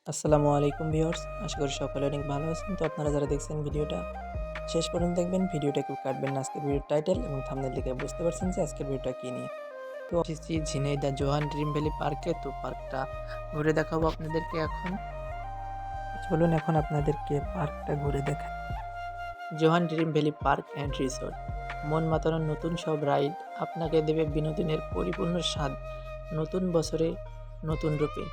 আসসালামু আলাইকুম ভিউয়ার্স, আশা করি সকলে অনেক ভালো আছেন। তো আপনারা যারা দেখছেন ভিডিওটা শেষ পর্যন্ত দেখবেন, ভিডিওটা কেউ কাটবেন না। আজকের ভিডিওর টাইটেল এবং থাম্বনেল দেখে বুঝতে পারছেন যে আজকের ভিডিওটা কী নিয়ে। তো এসেছি ঝিনাইদহ জোহান ড্রিম ভ্যালি পার্কে। তো পার্কটা ঘুরে দেখাবো আপনাদেরকে এখন। চলুন এখন আপনাদেরকে পার্কটা ঘুরে দেখাই। Johan Dream Valley Park and Resort, মন মাতানোর নতুন সব রাইড আপনাকে দেবে বিনোদনের পরিপূর্ণ স্বাদ নতুন বছরে নতুন রূপে।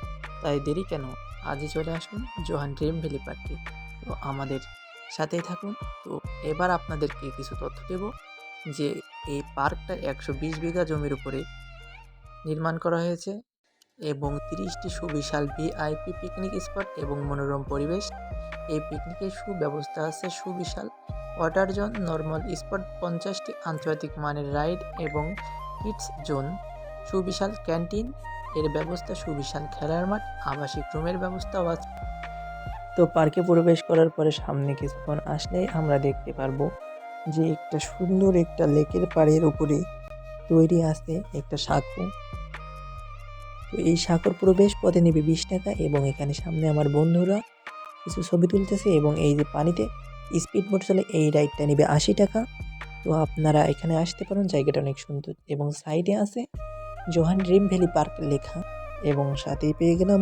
তাই দেরি কেন, আজই চলে আসুন জোহান ড্রিম ভ্যালি পার্কে। তো আমাদের সাথেই থাকুন। তো এবার আপনাদেরকে কিছু তথ্য দেব যে এই পার্কটা 120 বিঘা জমির উপরে নির্মাণ করা হয়েছে এবং 30টি সুবিশাল ভিআইপি পিকনিক স্পট এবং মনোরম পরিবেশ। এই পিকনিকের সুব্যবস্থা আছে, সুবিশাল ওয়াটার জোন, নর্মাল স্পট, 50টি আন্তর্জাতিক মানের রাইড এবং কিডস জোন, সুবিশাল ক্যান্টিন এর ব্যবস্থা, সুবিশাল খেলার মাঠ, আবাসিক রুমের ব্যবস্থাও আছে। তো পার্কে প্রবেশ করার পরে সামনে কিছুক্ষণ আসলেই আমরা দেখতে পারবো যে একটা সুন্দর একটা লেকের পাড়ের উপরে তৈরি আছে একটা সাঁকো। তো এই সাঁকোর প্রবেশ পথে নেবে 20 টাকা এবং এখানে সামনে আমার বন্ধুরা কিছু ছবি তুলতেছে এবং এই যে পানিতে স্পিড বোট চলে এই রাইডটা নেবে 80 টাকা। তো আপনারা এখানে আসতে পারেন, জায়গাটা অনেক সুন্দর এবং সাইডে আছে জোহান ড্রিম ভ্যালি পার্ক লেখা এবং সাথেই পেয়ে গেলাম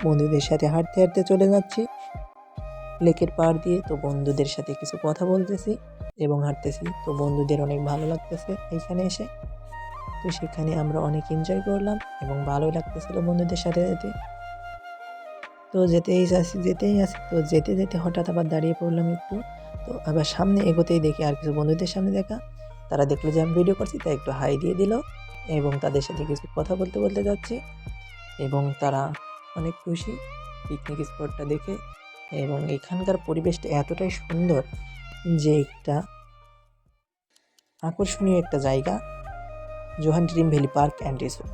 বন্ধুদের সাথে হাঁটতে হাঁটতে চলে যাচ্ছি লেকের পাড় দিয়ে। তো বন্ধুদের সাথে কিছু কথা বলতেছি এবং হাঁটতেছি। তো বন্ধুদের অনেক ভালো লাগতেছে এখানে এসে। তো সেখানে আমরা অনেক এনজয় করলাম এবং ভালোই লাগতেছিল বন্ধুদের সাথে যেতে। তো যেতেই আসি তো যেতে যেতে হঠাৎ আবার দাঁড়িয়ে পড়লাম একটু। তো আবার সামনে এগোতেই দেখি আর কিছু বন্ধুদের সামনে দেখা, তারা দেখলো যে আমি ভিডিও করছি তাই একটু হাই দিয়ে দিল এবং তাদের সাথে কিছু কথা বলতে বলতে যাচ্ছি এবং তারা অনেক খুশি পিকনিক স্পটটা দেখে এবং এখানকার পরিবেশটা এতটাই সুন্দর যে একটা আকর্ষণীয় একটা জায়গা Johan Dream Valley Park and Resort.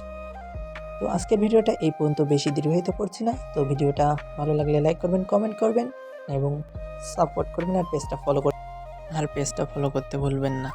তো আজকের ভিডিওটা এই পর্যন্ত, বেশি দীর্ঘায়িত করছি না। তো ভিডিওটা ভালো লাগলে লাইক করবেন, কমেন্ট করবেন এবং সাপোর্ট করবেন আর পেজটা ফলো করতে ভুলবেন না।